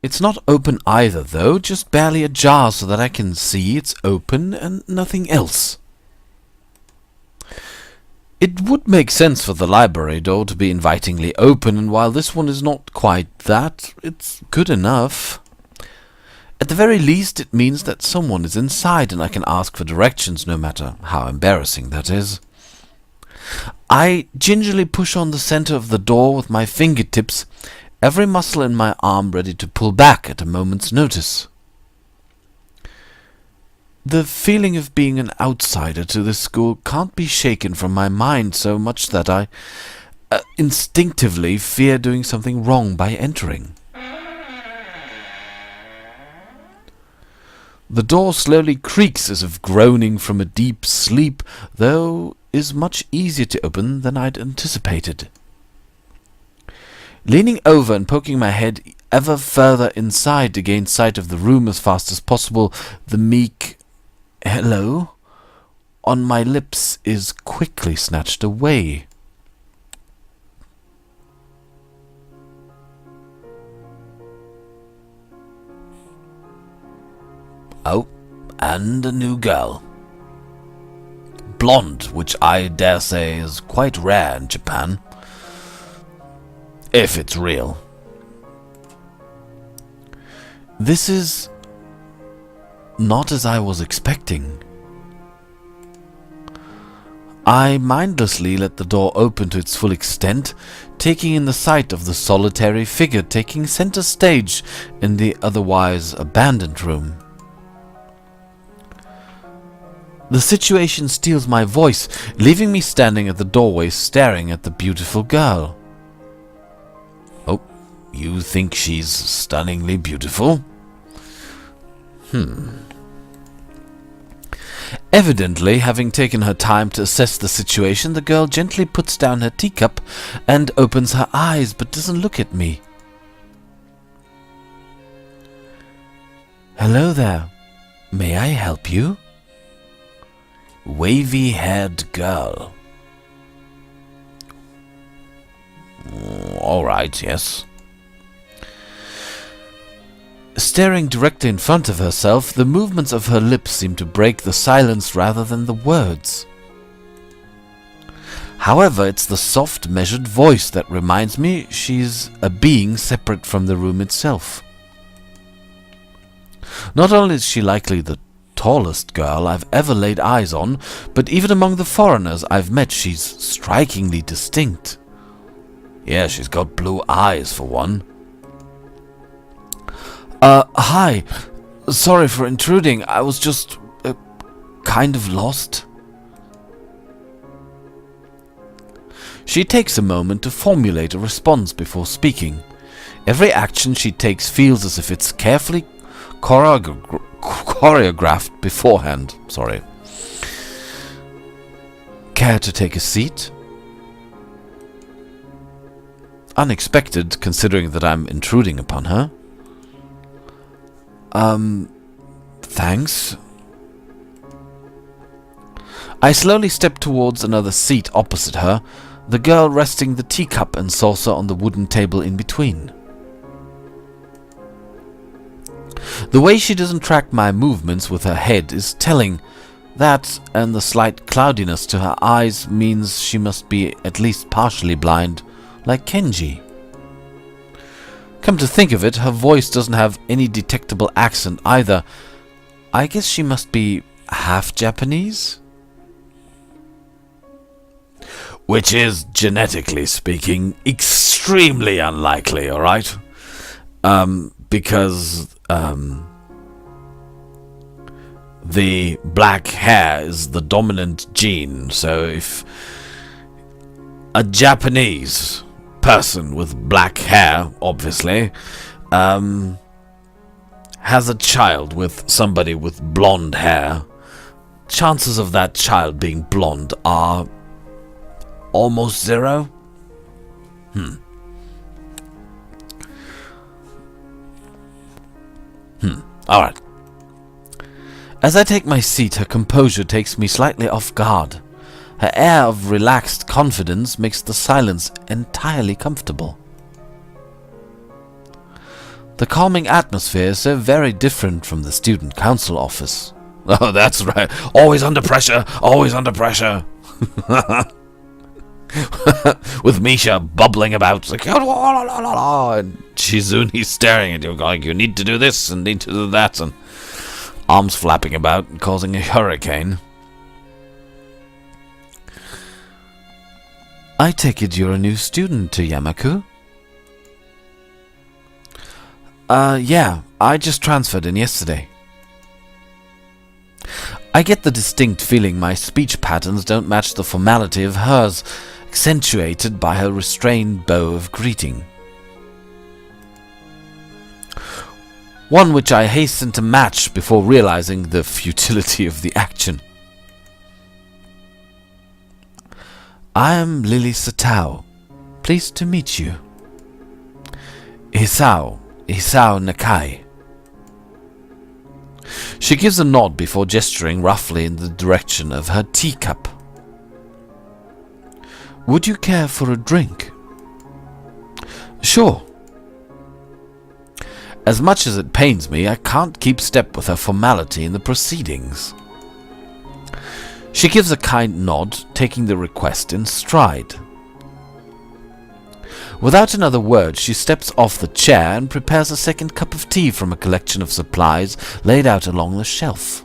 It's not open either, though, just barely ajar so that I can see it's open and nothing else. It would make sense for the library door to be invitingly open, and while this one is not quite that, it's good enough. At the very least, it means that someone is inside and I can ask for directions, no matter how embarrassing that is. I gingerly push on the center of the door with my fingertips, every muscle in my arm ready to pull back at a moment's notice. The feeling of being an outsider to this school can't be shaken from my mind so much that I instinctively fear doing something wrong by entering. The door slowly creaks as if groaning from a deep sleep, though is much easier to open than I'd anticipated. Leaning over and poking my head ever further inside to gain sight of the room as fast as possible, the meek "hello" on my lips is quickly snatched away. Oh, and a new girl. Blonde, which I dare say is quite rare in Japan. If it's real. This is not as I was expecting. I mindlessly let the door open to its full extent, taking in the sight of the solitary figure taking center stage in the otherwise abandoned room. The situation steals my voice, leaving me standing at the doorway staring at the beautiful girl. Oh, you think she's stunningly beautiful? Evidently, having taken her time to assess the situation, the girl gently puts down her teacup and opens her eyes, but doesn't look at me. Hello there. May I help you? Wavy-haired girl. All right, yes. Staring directly in front of herself, the movements of her lips seem to break the silence rather than the words. However, it's the soft, measured voice that reminds me she's a being separate from the room itself. Not only is she likely the tallest girl I've ever laid eyes on, but even among the foreigners I've met, she's strikingly distinct. Yeah, she's got blue eyes for one. Hi. Sorry for intruding. I was just kind of lost. She takes a moment to formulate a response before speaking. Every action she takes feels as if it's carefully choreographed beforehand. Sorry. Care to take a seat? Unexpected, considering that I'm intruding upon her. Thanks. I slowly step towards another seat opposite her, the girl resting the teacup and saucer on the wooden table in between. The way she doesn't track my movements with her head is telling. That, and the slight cloudiness to her eyes, means she must be at least partially blind, like Kenji. Come to think of it, her voice doesn't have any detectable accent either. I guess she must be half Japanese? Which is, genetically speaking, extremely unlikely, alright? Because the black hair is the dominant gene, so if a Japanese person with black hair, obviously, has a child with somebody with blonde hair, chances of that child being blonde are almost zero. Alright. As I take my seat, her composure takes me slightly off guard. Her air of relaxed confidence makes the silence entirely comfortable. The calming atmosphere is so very different from the student council office. Oh, that's right. Always under pressure. Always under pressure. With Misha bubbling about, like, and Shizune staring at you, going, you need to do this and need to do that, and arms flapping about and causing a hurricane. I take it you're a new student to Yamaku? Yeah, I just transferred in yesterday. I get the distinct feeling my speech patterns don't match the formality of hers, accentuated by her restrained bow of greeting. One which I hasten to match before realizing the futility of the action. I am Lily Satao. Pleased to meet you. Hisao Nakai. She gives a nod before gesturing roughly in the direction of her teacup. Would you care for a drink? Sure. As much as it pains me, I can't keep step with her formality in the proceedings. She gives a kind nod, taking the request in stride. Without another word, she steps off the chair and prepares a second cup of tea from a collection of supplies laid out along the shelf.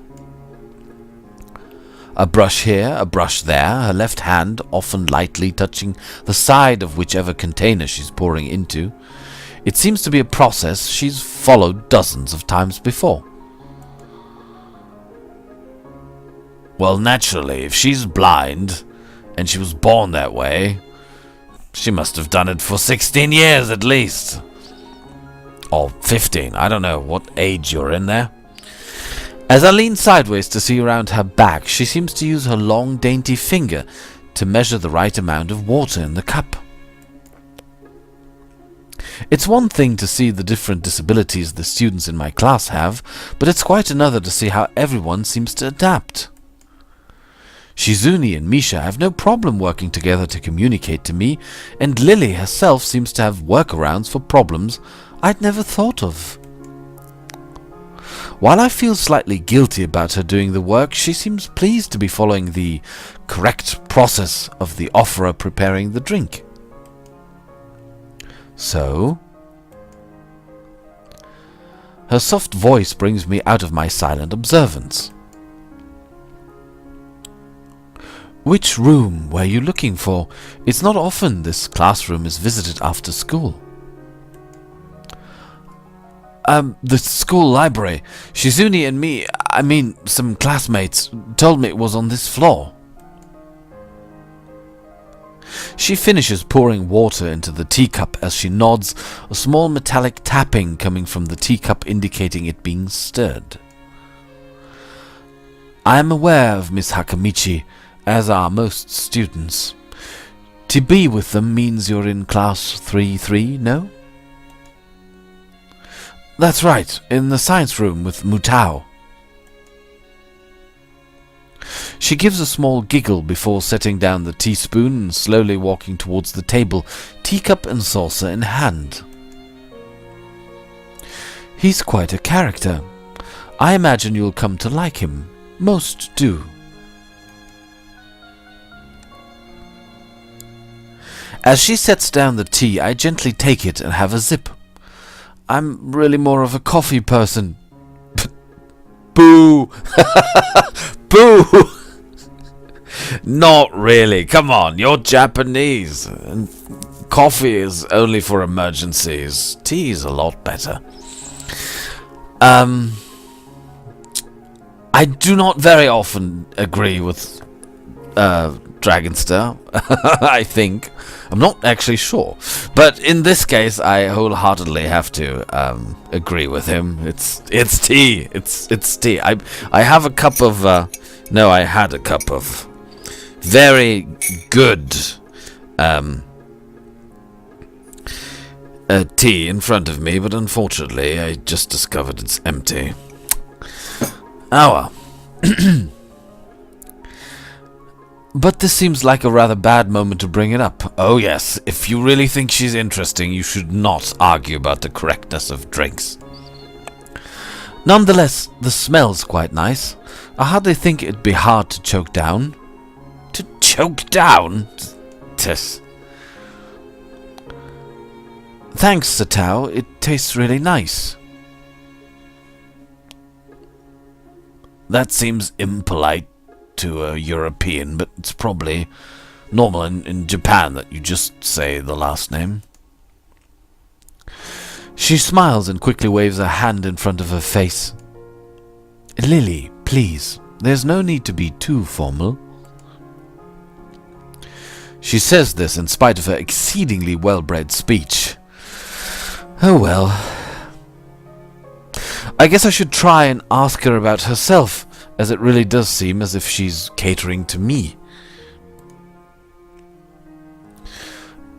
A brush here, a brush there, her left hand often lightly touching the side of whichever container she's pouring into. It seems to be a process she's followed dozens of times before. Well, naturally, if she's blind, and she was born that way, she must have done it for 16 years at least. Or 15, I don't know what age you're in there. As I lean sideways to see around her back, she seems to use her long, dainty finger to measure the right amount of water in the cup. It's one thing to see the different disabilities the students in my class have, but it's quite another to see how everyone seems to adapt. Shizune and Misha have no problem working together to communicate to me, and Lily herself seems to have workarounds for problems I'd never thought of. While I feel slightly guilty about her doing the work, she seems pleased to be following the correct process of the offerer preparing the drink. So, her soft voice brings me out of my silent observance. Which room were you looking for? It's not often this classroom is visited after school. The school library. Shizune and me, some classmates, told me it was on this floor. She finishes pouring water into the teacup as she nods, a small metallic tapping coming from the teacup indicating it being stirred. I am aware of Miss Hakamichi, as are most students. To be with them means you're in class 3-3, no? That's right, in the science room with Mutao. She gives a small giggle before setting down the teaspoon and slowly walking towards the table, teacup and saucer in hand. He's quite a character. I imagine you'll come to like him. Most do. As she sets down the tea, I gently take it and have a sip. I'm really more of a coffee person. Boo! Boo! Not really. Come on, you're Japanese. And coffee is only for emergencies. Tea is a lot better. I do not very often agree with Dragonster, I think. I'm not actually sure. But in this case, I wholeheartedly have to agree with him. It's tea. It's tea. I have a cup of... I had a cup of very good tea in front of me, but unfortunately, I just discovered it's empty. Oh well. But this seems like a rather bad moment to bring it up. Oh yes, if you really think she's interesting, you should not argue about the correctness of drinks. Nonetheless, the smell's quite nice. I hardly think it'd be hard to choke down. To choke down? Tess. Thanks, Hisao. It tastes really nice. That seems impolite to a European, but it's probably normal in Japan that you just say the last name. She smiles and quickly waves a hand in front of her face. Lily, please. There's no need to be too formal. She says this in spite of her exceedingly well-bred speech. Oh well. I guess I should try and ask her about herself, as it really does seem as if she's catering to me.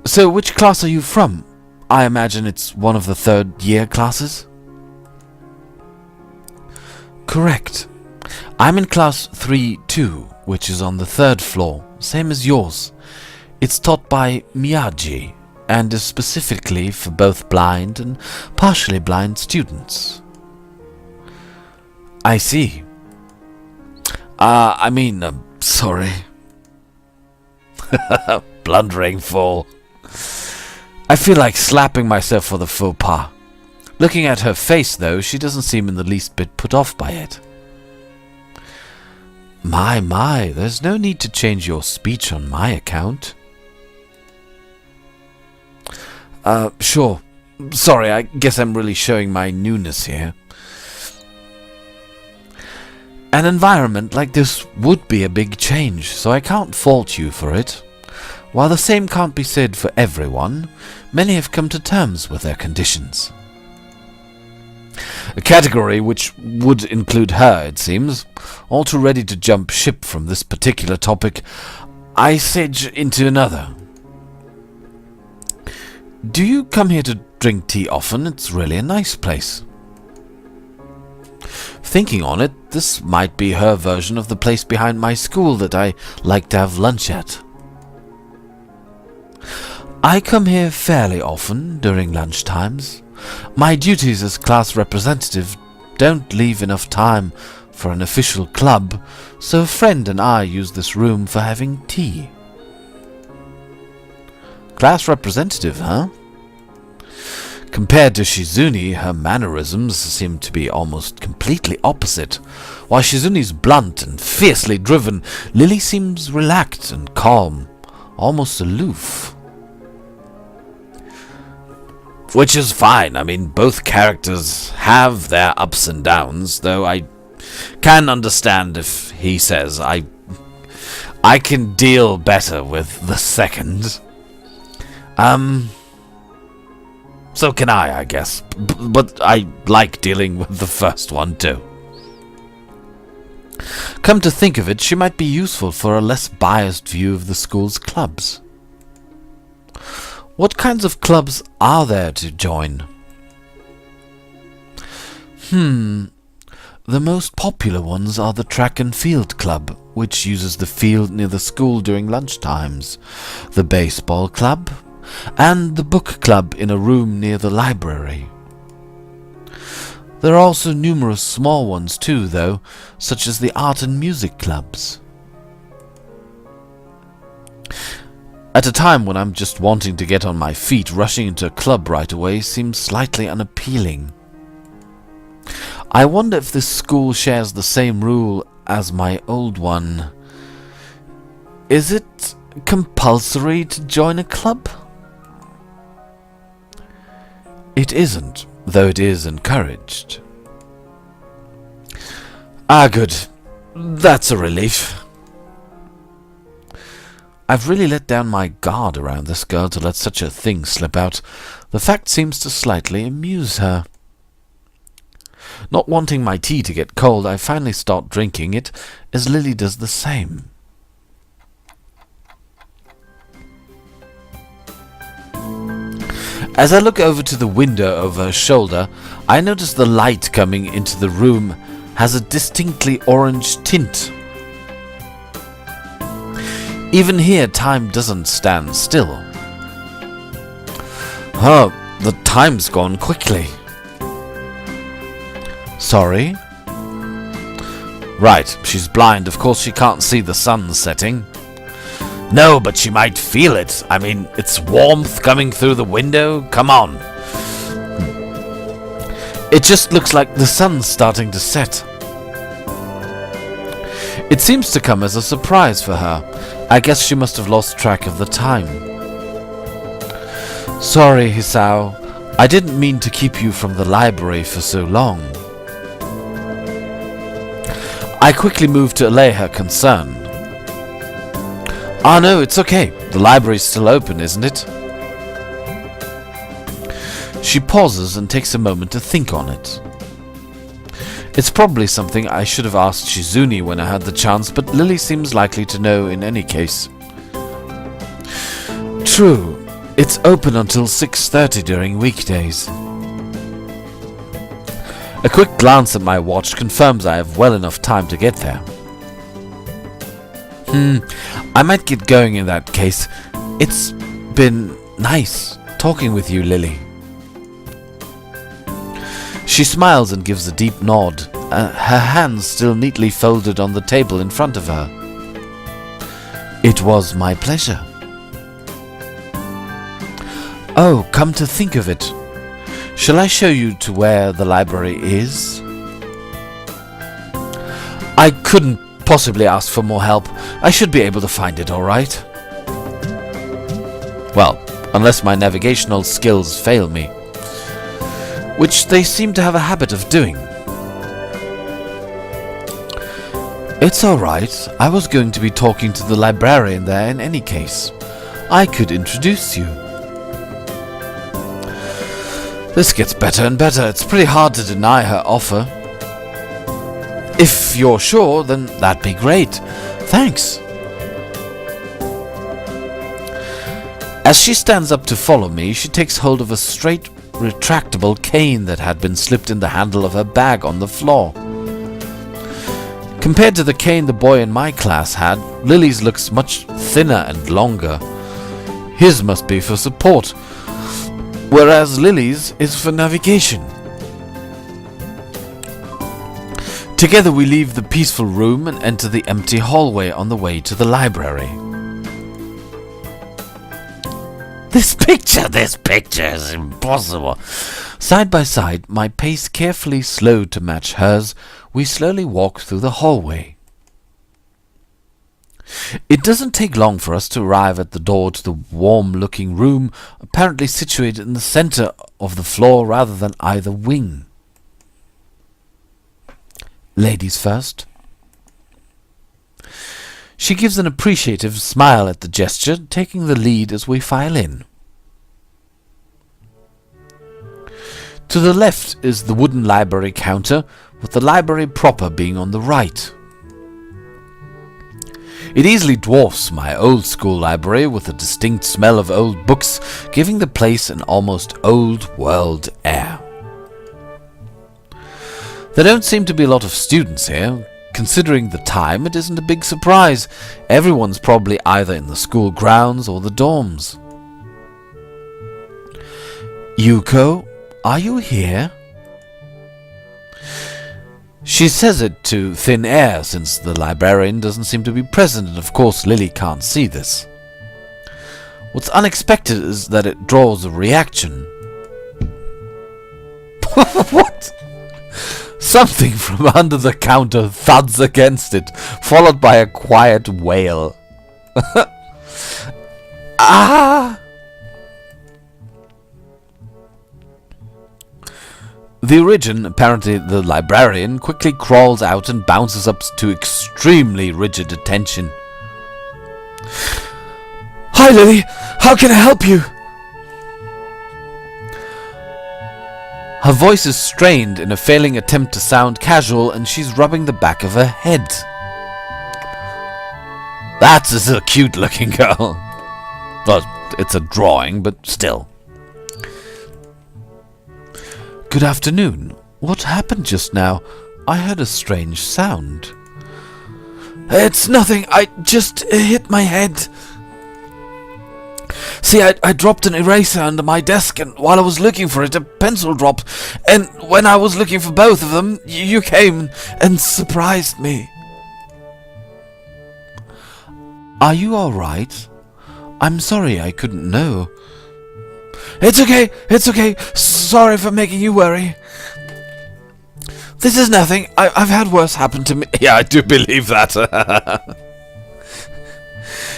So, which class are you from? I imagine it's one of the third-year classes? Correct. I'm in class 3-2, which is on the third floor, same as yours. It's taught by Miyagi, and is specifically for both blind and partially blind students. I see. Sorry. Blundering fool. I feel like slapping myself for the faux pas. Looking at her face, though, she doesn't seem in the least bit put off by it. My, there's no need to change your speech on my account. Sure. Sorry, I guess I'm really showing my newness here. An environment like this would be a big change, so I can't fault you for it. While the same can't be said for everyone, many have come to terms with their conditions. A category which would include her, it seems. All too ready to jump ship from this particular topic, I sedge into another. Do you come here to drink tea often? It's really a nice place. Thinking on it, this might be her version of the place behind my school that I like to have lunch at. I come here fairly often during lunch times. My duties as class representative don't leave enough time for an official club, so a friend and I use this room for having tea. Class representative, huh? Compared to Shizune, her mannerisms seem to be almost completely opposite. While Shizune's blunt and fiercely driven, Lily seems relaxed and calm, almost aloof. Which is fine. I mean, both characters have their ups and downs, though I can understand if he says I can deal better with the second. So can I guess. But I like dealing with the first one too. Come to think of it, she might be useful for a less biased view of the school's clubs. What kinds of clubs are there to join? The most popular ones are the track and field club, which uses the field near the school during lunch times, the baseball club, and the book club in a room near the library. There are also numerous small ones too, though, such as the art and music clubs. At a time when I'm just wanting to get on my feet, rushing into a club right away seems slightly unappealing. I wonder if this school shares the same rule as my old one. Is it compulsory to join a club? It isn't, though it is encouraged. Ah, good. That's a relief. I've really let down my guard around this girl to let such a thing slip out. The fact seems to slightly amuse her. Not wanting my tea to get cold, I finally start drinking it, as Lily does the same. As I look over to the window over her shoulder, I notice the light coming into the room has a distinctly orange tint. Even here, time doesn't stand still. Oh, the time's gone quickly. Sorry? Right, she's blind. Of course she can't see the sun setting. No, but she might feel it. I mean, it's warmth coming through the window. Come on. It just looks like the sun's starting to set. It seems to come as a surprise for her. I guess she must have lost track of the time. Sorry, Hisao. I didn't mean to keep you from the library for so long. I quickly moved to allay her concern. Ah, no, it's okay. The library's still open, isn't it? She pauses and takes a moment to think on it. It's probably something I should have asked Shizune when I had the chance, but Lily seems likely to know in any case. True, it's open until 6:30 during weekdays. A quick glance at my watch confirms I have well enough time to get there. I might get going in that case. It's been nice talking with you, Lily. She smiles and gives a deep nod, her hands still neatly folded on the table in front of her. It was my pleasure. Oh, come to think of it. Shall I show you to where the library is? I couldn't possibly ask for more help. I should be able to find it, all right? Well, unless my navigational skills fail me, which they seem to have a habit of doing. It's all right. I was going to be talking to the librarian there in any case. I could introduce you. This gets better and better. It's pretty hard to deny her offer. If you're sure, then that'd be great. Thanks. As she stands up to follow me, she takes hold of a straight, retractable cane that had been slipped in the handle of her bag on the floor. Compared to the cane the boy in my class had, Lily's looks much thinner and longer. His must be for support, whereas Lily's is for navigation. Together we leave the peaceful room and enter the empty hallway on the way to the library. This picture is impossible. Side by side, my pace carefully slowed to match hers, we slowly walk through the hallway. It doesn't take long for us to arrive at the door to the warm-looking room, apparently situated in the center of the floor rather than either wing. Ladies first. She gives an appreciative smile at the gesture, taking the lead as we file in. To the left is the wooden library counter, with the library proper being on the right. It easily dwarfs my old-school library, with a distinct smell of old books, giving the place an almost old-world air. There don't seem to be a lot of students here. Considering the time, it isn't a big surprise. Everyone's probably either in the school grounds or the dorms. Yuko, are you here? She says it to thin air, since the librarian doesn't seem to be present, and of course Lily can't see this. What's unexpected is that it draws a reaction. What? Something from under the counter thuds against it, followed by a quiet wail. Ah! The origin, apparently the librarian, quickly crawls out and bounces up to extremely rigid attention. Hi, Lily! How can I help you? Her voice is strained in a failing attempt to sound casual, and she's rubbing the back of her head. That's a cute-looking girl. Well, it's a drawing, but still. Good afternoon. What happened just now? I heard a strange sound. It's nothing. I just hit my head. See, I dropped an eraser under my desk, and while I was looking for it, a pencil dropped. And when I was looking for both of them, you came and surprised me. Are you alright? I'm sorry I couldn't know. It's okay. Sorry for making you worry. This is nothing. I've had worse happen to me. Yeah, I do believe that.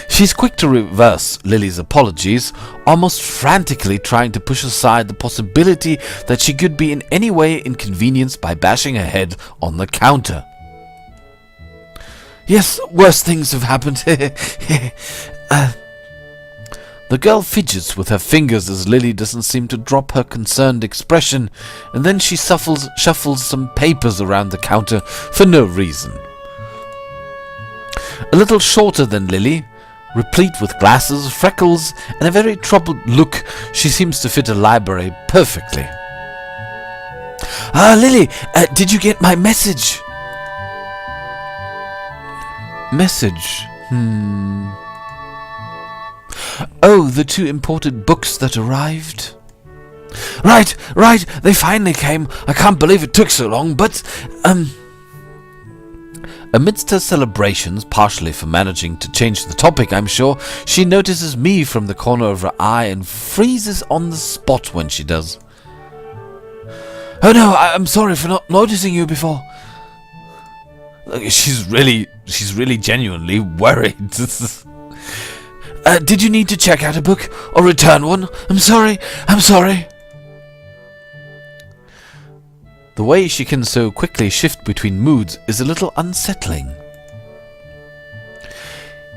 She's quick to reverse Lily's apologies, almost frantically trying to push aside the possibility that she could be in any way inconvenienced by bashing her head on the counter. Yes, worse things have happened. The girl fidgets with her fingers as Lily doesn't seem to drop her concerned expression, and then she shuffles some papers around the counter for no reason. A little shorter than Lily, replete with glasses, freckles, and a very troubled look, she seems to fit a library perfectly. Lily, did you get my message? Message? Oh, the 2 imported books that arrived? Right, they finally came. I can't believe it took so long, but, Amidst her celebrations, partially for managing to change the topic, I'm sure, she notices me from the corner of her eye and freezes on the spot when she does. Oh no, I'm sorry for not noticing you before. She's really genuinely worried. Did you need to check out a book or return one? I'm sorry. The way she can so quickly shift between moods is a little unsettling.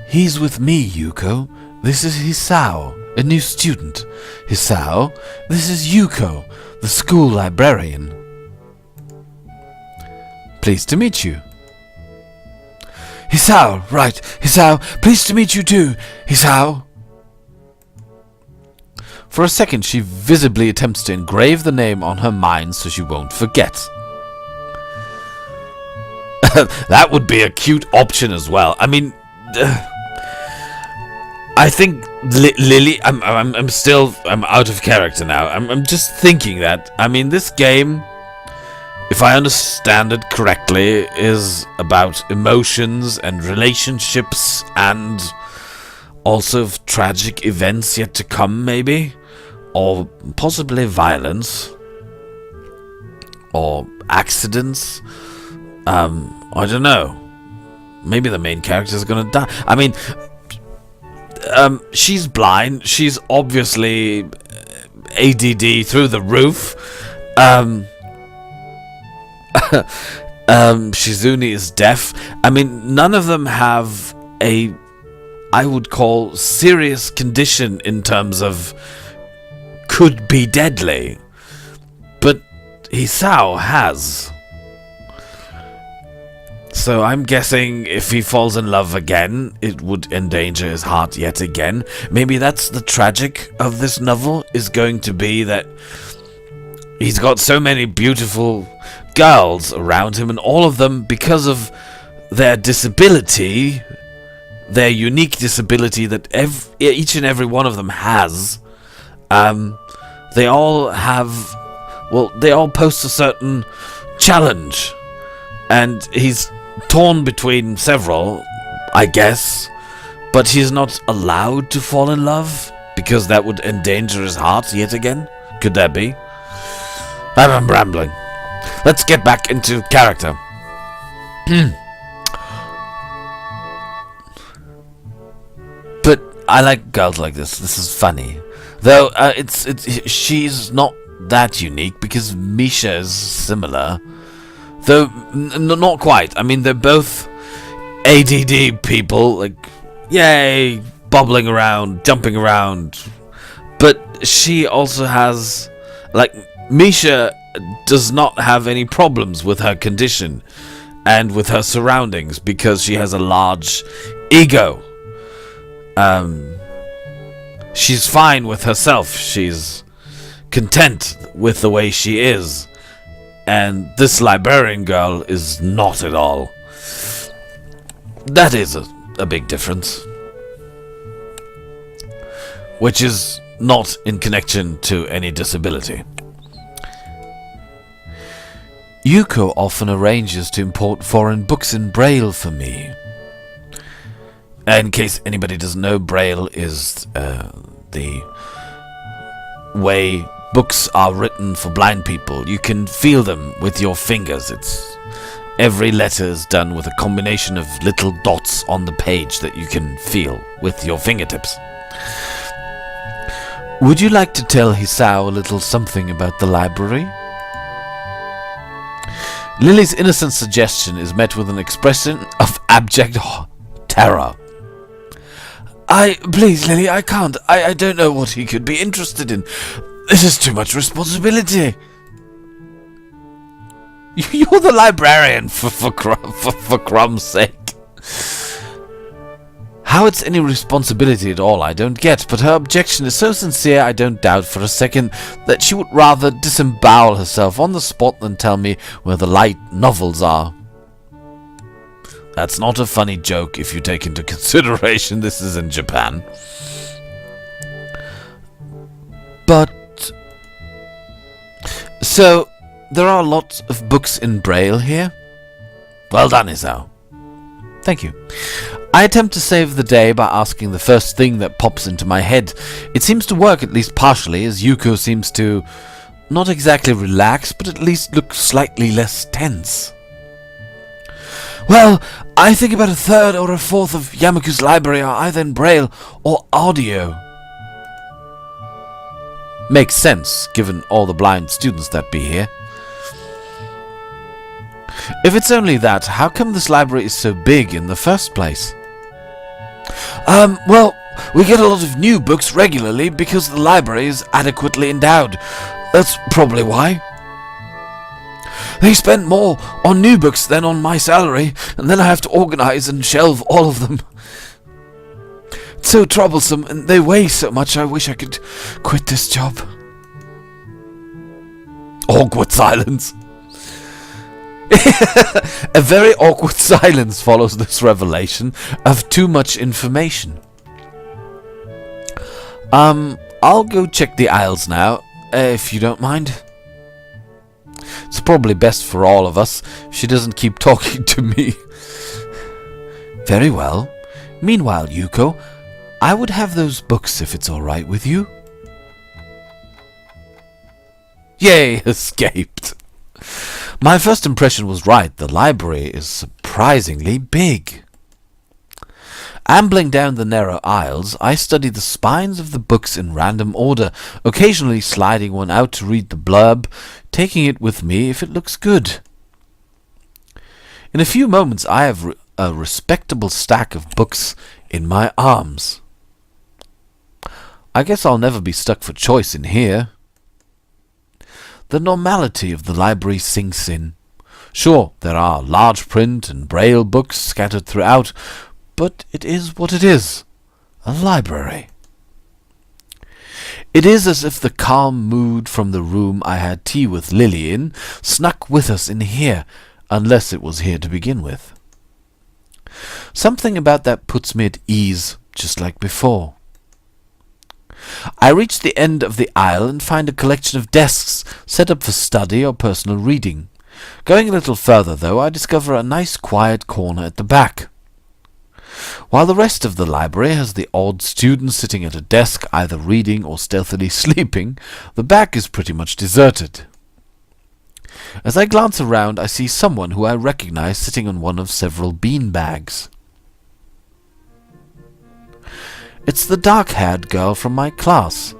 He's with me, Yuko. This is Hisao, a new student. Hisao, this is Yuko, the school librarian. Pleased to meet you. Hisao, right. Hisao, pleased to meet you too. Hisao. For a second, she visibly attempts to engrave the name on her mind so she won't forget. That would be a cute option as well. I mean, I think Lily. I'm out of character now. I'm just thinking that. I mean, this game, if I understand it correctly, is about emotions and relationships and also of tragic events yet to come, maybe. Or possibly violence. Or accidents. I don't know. Maybe the main character is gonna die. I mean, she's blind. She's obviously ADD through the roof. Shizune is deaf. I mean, none of them have a, I would call, serious condition in terms of could be deadly. But Hisao has. So I'm guessing if he falls in love again, it would endanger his heart yet again. Maybe that's the tragic of this novel, is going to be that he's got so many beautiful girls around him, and all of them, because of their disability, their unique disability that each and every one of them has, they all have, well, they all pose a certain challenge, and he's torn between several, I guess, but he's not allowed to fall in love, because that would endanger his heart yet again. Could that be? I'm rambling. Let's get back into character. But I like girls like this. This is funny. Though, she's not that unique, because Misha is similar. Though, not quite. I mean, they're both ADD people, like, yay, bobbling around, jumping around. But she also has, like, Misha does not have any problems with her condition and with her surroundings because she has a large ego. She's fine with herself. She's content with the way she is. And this librarian girl is not at all. That is a big difference. Which is not in connection to any disability. Yuko often arranges to import foreign books in Braille for me. In case anybody doesn't know, Braille is the way books are written for blind people. You can feel them with your fingers. Every letter is done with a combination of little dots on the page that you can feel with your fingertips. Would you like to tell Hisao a little something about the library? Lily's innocent suggestion is met with an expression of abject terror. Please, Lily, I can't. I don't know what he could be interested in. This is too much responsibility. You're the librarian, for crumb's sake. How it's any responsibility at all, I don't get, but her objection is so sincere I don't doubt for a second that she would rather disembowel herself on the spot than tell me where the light novels are. That's not a funny joke if you take into consideration this is in Japan. But... So, there are lots of books in Braille here? Well done, Hisao. Thank you. I attempt to save the day by asking the first thing that pops into my head. It seems to work at least partially, as Yuko seems to not exactly relax, but at least look slightly less tense. Well, I think about a third or a fourth of Yamaku's library are either in Braille or audio. Makes sense, given all the blind students that be here. If it's only that, how come this library is so big in the first place? Well, we get a lot of new books regularly because the library is adequately endowed. That's probably why. They spend more on new books than on my salary, and then I have to organize and shelve all of them. It's so troublesome, and they weigh so much I wish I could quit this job. Awkward silence. A very awkward silence follows this revelation of too much information. I'll go check the aisles now, if you don't mind. It's probably best for all of us if she doesn't keep talking to me. Very well. Meanwhile, Yuko, I would have those books if it's all right with you. Yay, escaped. My first impression was right. The library is surprisingly big. Ambling down the narrow aisles, I study the spines of the books in random order, occasionally sliding one out to read the blurb, taking it with me if it looks good. In a few moments I have a respectable stack of books in my arms. I guess I'll never be stuck for choice in here. The normality of the library sinks in. Sure, there are large print and Braille books scattered throughout, but it is what it is, a library. It is as if the calm mood from the room I had tea with Lily in snuck with us in here, unless it was here to begin with. Something about that puts me at ease, just like before. I reach the end of the aisle and find a collection of desks set up for study or personal reading. Going a little further, though, I discover a nice quiet corner at the back. While the rest of the library has the odd student sitting at a desk either reading or stealthily sleeping, the back is pretty much deserted. As I glance around, I see someone who I recognize sitting on one of several bean bags. It's the dark-haired girl from my class,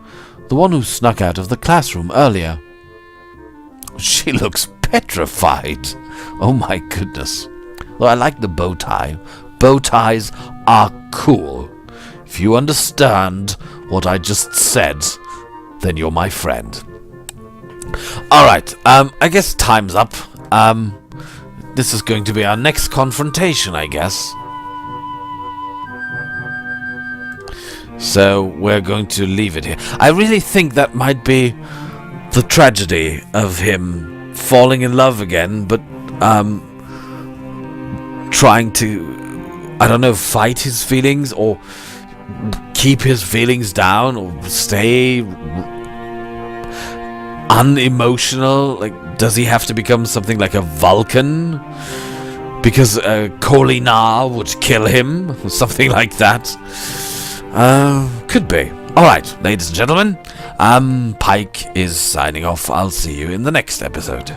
the one who snuck out of the classroom earlier. She looks petrified. Oh my goodness. Though I like the bow tie. Bow ties are cool. If you understand what I just said, then you're my friend. Alright, I guess time's up. This is going to be our next confrontation, I guess. So we're going to leave it here. I really think that might be the tragedy of him falling in love again, but trying to I don't know, fight his feelings, or keep his feelings down, or stay unemotional? Like, does he have to become something like a Vulcan? Because Kolina would kill him, or something like that. Could be. Alright, ladies and gentlemen, Pike is signing off. I'll see you in the next episode.